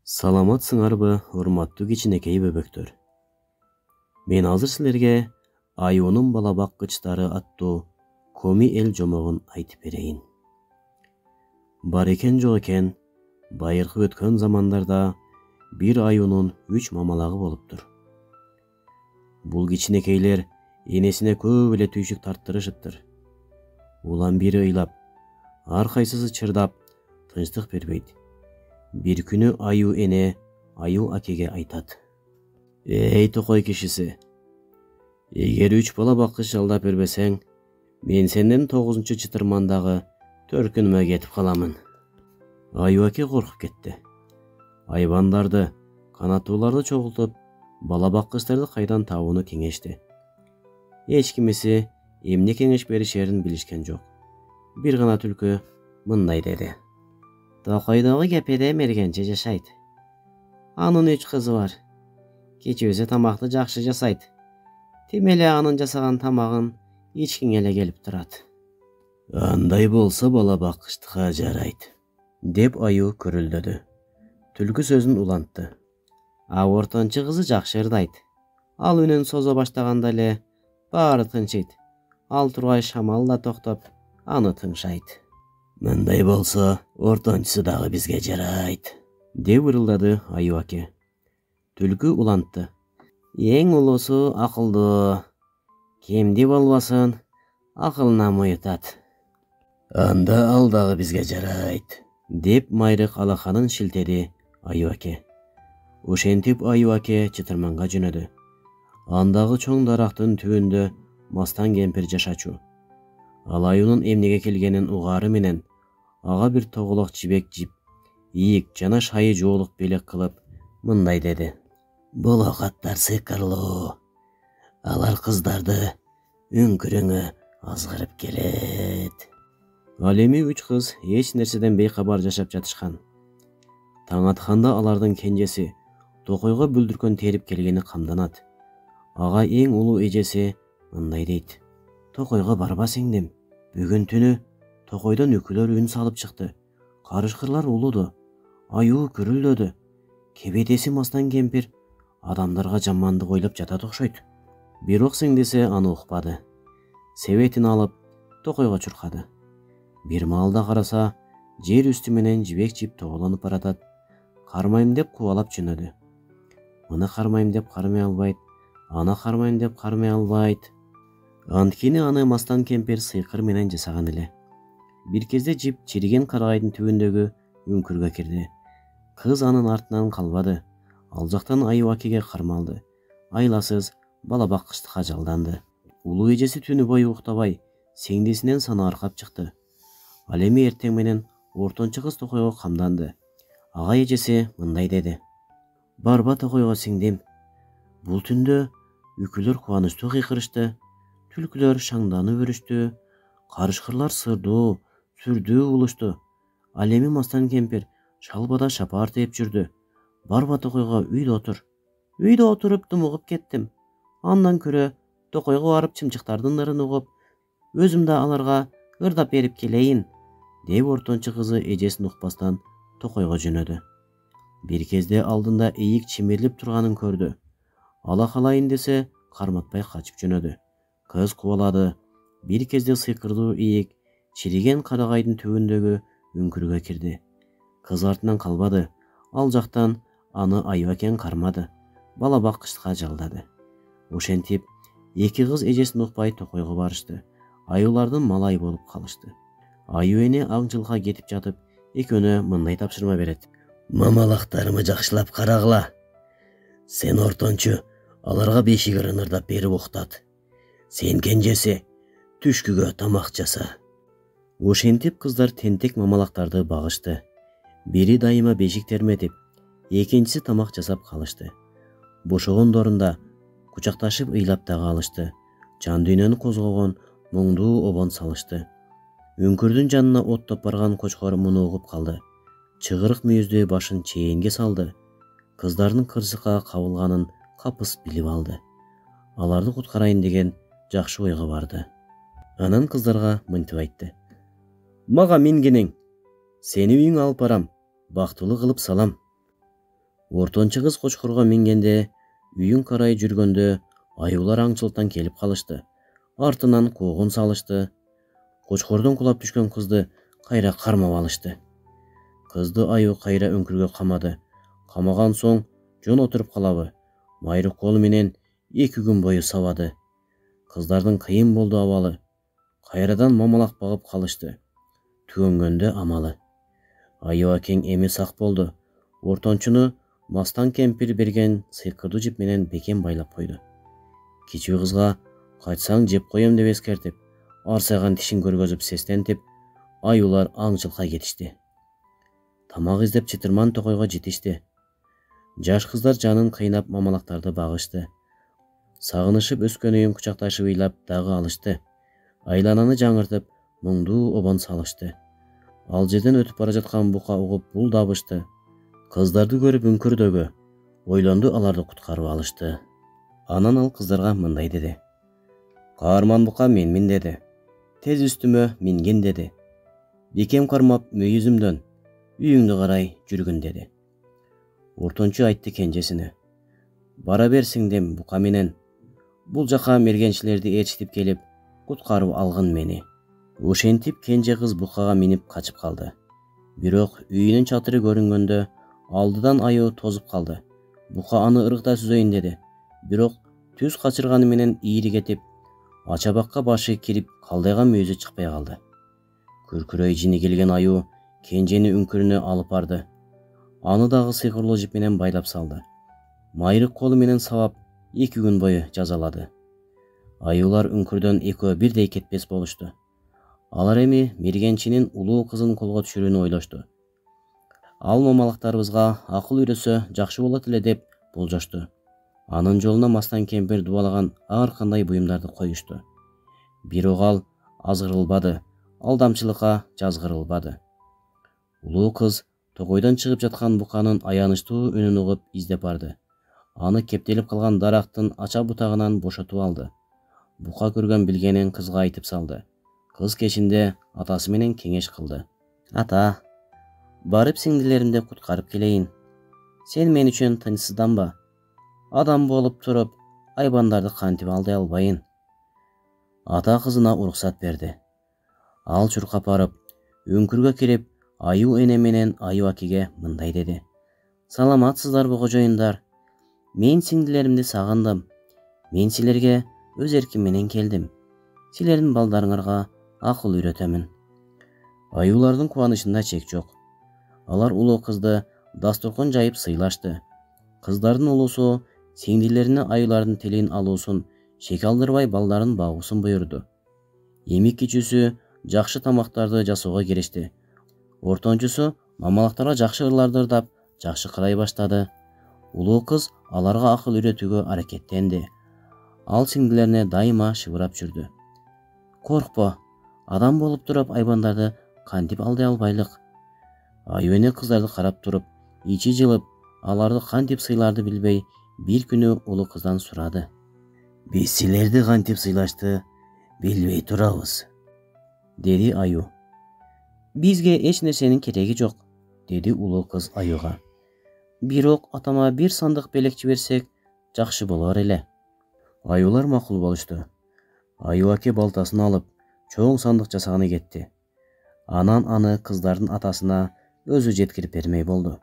Саламатсыңарбы, урматтуу кичинекей бөбөктөр. Мен азыр силерге Аюунун бала баккычтары аттуу коми эл жомогун айтып берейин. Бар экен жок экен, байыркы өткөн замандарда бир аюунун 3 мамалагы болуптур. Бул кичинекейлер энесине көп эле түйшүк тарттырышыптыр. Улам бири ыйлап, ар кайсысы чырдап, тынчтык бербейт. Bir күнү аю эне аю акеге айтат. Эй токой кишиси, эгер 3 бала баккыч жалдап бербесең, мен сенден 9-чы чытырмандагы төркүнүмө кетип каламын. Аю аке коркуп кетти. Айбандарды, канаттууларды чогултуп, бала баккычтарды кайдан табууну кеңешти. Эч кимиси эмне кеңеш беришерин билишкен жок. Бир гана түлкү мындай деди. Токойдогу кепеде мергенче жашайт. Анын 3 кызы бар. Кечүүсү тамакты жакшы жасайт. Тим эле анын жасаган тамагын ичкиң эле келип турат. Андай болсо бала баккычтыкка жарайт, деп аю көрүлдөдү. Түлкү сөзүн улантты. А ортончу кызы жакшы ырдайт. Ал үнүн созо баштаганда эле баары тынчыйт. Ал тургай шамал да токтоп, аны тыңшайт. Мындай болсо, ортончусу дагы бизге жарайт, деп ырылдады аю аке. Түлкү улантты. Эң улуусу акылдуу. Кемди болбосун, акылына муютат. Анда ал дагы бизге жарайт, деп майрык алаканын шилтеди аю аке. Ошентип аю аке чытырманга жөнөдү. Андагы чоң дарактын түбүндө мастан кемпир жашачу. Ал аюунун эмнеге келгенин угаары менен ага бир тоголок жибек жип, ийик жана шайы жоолук белек кылып мындай деди. Бул окаттар сыйкырлуу. Алар кыздарды үңкүрөңө азгырып келет. Ал эми 3 кыз эч нерседен бейкабар жашап жатышкан. Таң атканда алардын кенжеси токойго бүлдүркөн терип келгени камданат. Ага эң улуу эжеси мындай дейт. Токойго барба сиңдим. Бүгүн түнү токойдон үкүлөр үн салып чыкты. Карышкырлар улуду. Аюу күрүлдөдү. Кебедеси мастан кемпир адамдарга жамандык ойлоп жатат окшойт. Бирок сиңдиси аны укпады. Себетин алып токойго чуркады. Бир маалда караса, жер үстү менен жибек жип тоголонуп баратат. Кармайм деп кубалап жөнөдү. Мына кармайм деп кармай албайт, ана кармайм деп кармай албайт. Анткени аны мастан кемпир сыйкыр менен жасаган эле. Бир кезде жип чириген карагайдын түбүндөгү үңкүргө кирди. Кыз анын артынан калбады. Ал жактан аю акеге кармалды. Айласыз бала баккычтыкка жалданды. Улуу эжеси түнү бою уктабай, сеңдисинен сана аркап чыкты. Ал эми эртең менен ортончу кыз токойго камданды. Ага эжеси мындай деди. Барба токойго сиңдим. Бул түндө үкүлөр кубанычтуу кыйкырышты. Түлкүлөр шаңданып өрүштү. Карышкырлар сырдуу, сүрдүү улушту. Ал эми мастан кемпир шалбада шапаар тээп жүрдү. Барба токойго үйдө отур. Үйдө отуруп думугуп кеттим. Андан көрө токойго барып чымчыктардын ырын угуп, өзүм да аларга ырдап берип келейин, деп ортончу кызы эжесин укпастан токойго жөнөдү. Бир кезде алдында ийик чимирлип турганын көрдү. Ала калайын десе, карматпай качып жөнөдү. Кыз кубалады. Бир кезде сыйкырдуу ийик чириген карагайдын түбүндөгү үңкүргө кирди. Кыз артынан калбады. Ал жактан аны аю акен кармады. Бала баккычтыкка жалдады. Ошентип, 2 кыз эжесин укпай токойго барышты. Аюулардын малай болуп калышты. Аю эне ак жылга кетип жатып, экөөнө мындай тапшырма берет. Мамалактарымы жакшылап карагыла. Сен ортончу аларга бешик ырын ырдап берип уктат. Сен кенжеси түшкүгө тамак жаса. Ошентип кыздар тентек мамалактарды багышты. Бири дайыма бешик терметип, экинчиси тамак жасап калышты. Бошогондорунда кучакташып ыйлап дагы алышты. Жан дүйнөнү козгогон моңдуу обон салышты. Үңкүрдүн жанына оттоп барган кочкор муну угуп калды. Чыгырык мүйүздүү башын чээнге салды. Кыздардын кырсыкка кабылганын капыс билип алды. Аларды куткарайын деген жакшы ойго барды. Анан кыздарга мынтип айтты. Мага мингенең. Сени үйүңө алып барам. Бактылуу кылып салам. Ортончу кыз кочкорго мингенде, үйүн карай жүргөндө аюулар аңчылыктан келип калышты. Артынан куугун салышты. Кочкордон кулап түшкөн кызды кайра кармап алышты. Кызды аю кайра өңкүргө камады. Камаган соң жон отуруп калабы. Майры колу менен 2 күн бою сабады. Кыздардын кыйын болду абалы. Кайрадан мамалак багып калышты. Түгөнгөндө амалы. Аю акең эми сак болду. Ортончуну мастан кемпир берген сыйкырдуу жип менен бекем байлап койду. Кичүү кызга кайтсаң жеп коем деп эскертип, арсайган тишин көргөзүп сестентип, аюулар аңчылыкка кетишти. Тамак издеп чытырман токойго жетишти. Жаш кыздар жанын кыйнап мамалактарды багышты. Сагынышып өскөн үйүн кучакташып ыйлап дагы алышты. Айлананы жаңыртып, мұңдуу обон салышты. Ал жерден өтүп бара жаткан бука угуп бул дабышты. Кыздарды көрүп үңкүрдөгө, ойлонду аларды куткарып алышты. Анан ал кыздарга мындай деди. Каарман бука менмин деди. Тез үстүмө минген деди. Бекем кармап мүйүзүмдөн, үйүңдү карай жүргүн деди. Ортончу айтты кенжесине. Бара бер сиңдим бука менен. Бул жака мергенчилерди ээрчитип келип, куткарып алгын мени. Ошентип кенже кыз букага минип качып калды. Бирок үйүнүн чатыры көрүнгөндө алдыдан аю тозуп калды. Бука аны ыргыта сүзөйүн деди. Бирок түз качырганы менен ийри кетип, ачабакка башы кирип калдайга мүйүзү чыкпай калды. Күркүрөй жини келген аю кенжени үңкүрүнө алып барды. Аны дагы сыйкырлуу жип менен байлап салды. Майры колу менен сабап 2 күн бою жазалады. Аюулар үңкүрдөн экөө бирдей кетпес болушту. Алар эми мергенчинин улуу кызын колго түшүрүүнү ойлошту. Ал мамалактарыбызга акыл үйрөсө жакшы болот эле деп болжошту. Анын жолуна мастан кемпир дубалаган ар кандай буюмдарды коюшту. Бирок ал азгырылбады, алдамчылыкка жазгырылбады. Улуу кыз токойдон чыгып жаткан буканын аянычтуу үнүн угуп издеп барды. Аны кептелип калган дарактын ача бутагынан бошотуп алды. Бука көргөн билгенин кызга айтып салды. Кыз кечинде атасы менен кеңеш кылды. Ата, барып сиңдилеримди куткарып келейин. Сен мен үчүн тынчсызданба. Адам болуп туруп, айбандарды кантип алдай албайын. Ата кызына уруксат берди. Ал чуркап барып, өңкүргө кирип, аю эне менен аю акеге мындай деди. Саламатсыздарбы кожоюндар? Мен сиңдилеримди сагындым. Мен силерге өз эрким менен келдим. Силердин балдарыңарга акыл үйрөтөмүн. Аюулардын кубанычында чек жок. Алар улуу кызды дасторкон жайып сыйлашты. Кыздардын улуусу сиңдилерине аюулардын тилин алуусун, шек алдырбай балдарын багуусун буйрду. Эми кичүүсү жакшы тамактарды жасоого киришти. Ортончусу мамалактарга жакшы ырларды ырдап, жакшы карай баштады. Улуу кыз аларга акыл үйрөтүүгө аракеттенди. Ал сиңдилерине дайыма шыбырап жүрдү. Коркпо, адам болуп туруп айбандарды кантип алдай албайлык. Аю эне кыздарды карап туруп, ичи жылып, аларды кантип сыйларды билбей, бир күнү улуу кыздан сурады. Биз силерди кантип сыйлашты билбей турабыз, деди аю. Бизге эч нерсенин кереги жок, деди улуу кыз аюга. Бирок атама бир сандык белек жиберсек жакшы болор эле. Аюулар макул болушту. Аю аке балтасын алып, чоң сандык жасаганы кетти. Анан аны кыздардын атасына өзү жеткирип бермей болду.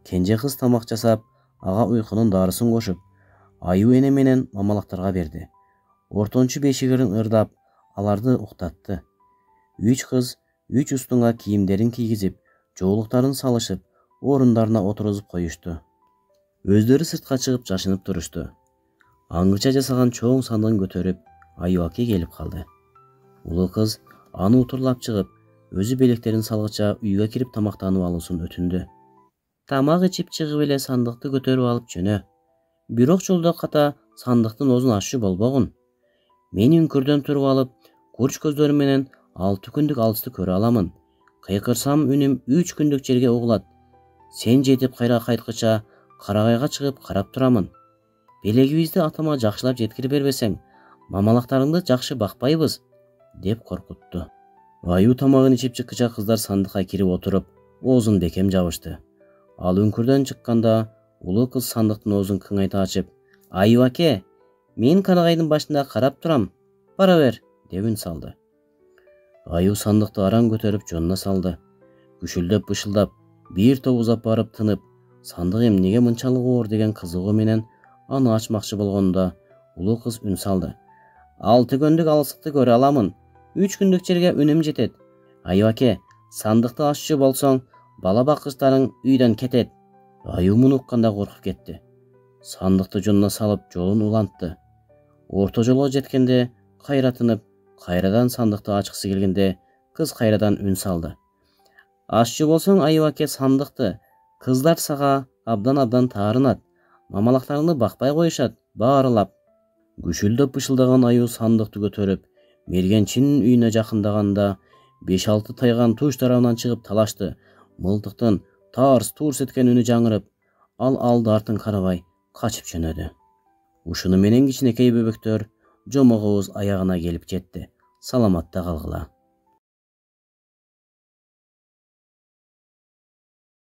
Кенже кыз тамак жасап, ага уйкунун дарысын кошуп, аю эне менен мамалактарга берди. Ортончу бешигирин ырдап, аларды уктатты. 3 кыз 3 устунга кийимдерин кийгизип, жоолуктарын салышып, орундарына отургузуп коюшту. Өздөрү сыртка чыгып жашынып турушту. Аңгыча жасаган чоң сандыгын көтөрүп, аю аке келип калды. Улуу кыз аны утурлап чыгып, өзү белектерин салгыча үйгө кирип тамактанып алуусун өтүндү. Тамак ичип чыгып эле сандыкты көтөрүп алып жөнө. Бирок жолдо ката сандыктын озун ашчу болбогун. Мен үңкүрдөн туруп алып, курч көздөрүм менен 6 күндүк алысты көрө аламын. Кыйкырсам үнүм 3 күндүк жерге угулат. Сен жетип кайра кайткыча карагайга чыгып карап турамын. Белегибизди атама жакшылап жеткирип бербесең, мамалактарыңды жакшы бакпайбыз, деп коркутту. Аю тамагын ичип чыккыча кыздар сандыкка кирип отуруп, оозун бекем жабышты. Ал үңкүрдөн чыкканда Улуу кыз сандыктын оозун кыңайта ачып: «Аюу аке, мен карагайдын башында карап турам. Бара бер», деп үн салды. Аюу сандыкты аран көтөрүп жонуна салды. Күшүлдөп бышылдап, бир топ узап барып тынып, сандык эмнеге мынчалык оор деген кызыгуу менен аны ачмакчы болгонунда улуу кыз үн салды: «Алты күндүк алысыкты көрө аламын. 3 күндүк жерге үнүм жетет. Аюу аке, сандыкты аччу болсоң, бала баккычтарың үйдөн кетет». Аюу муну укканда коркуп кетти. Сандыкты жонуна салып жолун улантты. Орто жолго жеткенде кайра тынып, кайрадан сандыкты ачкысы келгенде кыз кайрадан үн салды: «Аччу болсоң, аюу аке, сандыкты. Кыздар сага абдан таарынат. Мамалактарыңды бакпай коюшат, баарылап». Күшүлдөп бышылдаган аюу сандыкты көтөрүп, мергенчинин үйүнө жакындаганда 5-6 тайган туш тарабынан чыгып талашты. Мылтыктын тарс-турс эткен үнү жаңырып, ал алды артын карабай качып жөнөдү. Ушуну менен кичинекей бөбөктөр жомогубуз аягына келип жетти. Саламатта калгыла.